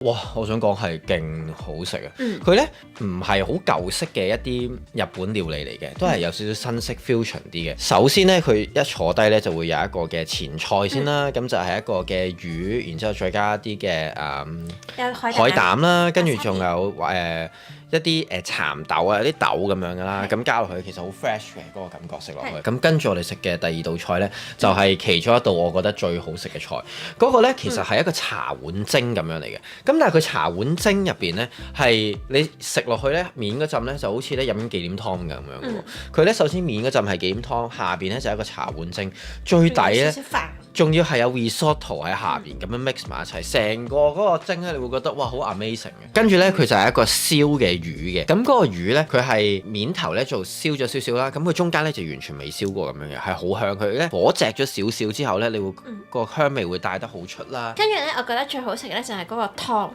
哇！我想講係勁好食啊！佢呢唔係好舊式嘅一啲日本料理嚟嘅，都係有少少新式 fusion 啲嘅。首先呢，佢一坐低呢就會有一個嘅前菜先啦，咁就係一個嘅魚，然之後再加一啲嘅海膽啦，跟住仲有一啲蠶豆啊，有啲豆咁樣噶啦，咁加落去其實好 fresh 嘅嗰個感覺食落去。咁跟住我哋食嘅第二道菜呢，就係其中一道我覺得最好食嘅菜。嗰個呢其實係一個茶碗蒸咁樣嚟嘅。咁但係佢茶碗蒸入邊呢，係你食落去呢面嗰陣呢，就好似咧飲忌廉湯咁樣嘅喎。佢呢首先面嗰陣係忌廉湯，下邊呢就係一個茶碗蒸，最底呢仲要係有 risotto 喺下邊咁樣 mix 埋一齊，成個嗰個蒸呢，你會覺得哇好 amazing 嘅。跟住呢，佢就係一個燒嘅魚嘅，咁嗰個魚呢，佢係面頭呢就燒咗少少啦，咁佢中間呢就完全未燒過咁樣嘅，係好香。佢呢火炙咗少少之後呢，你會個香味會帶得好出啦。跟住呢，我覺得最好食嘅呢就係嗰個湯。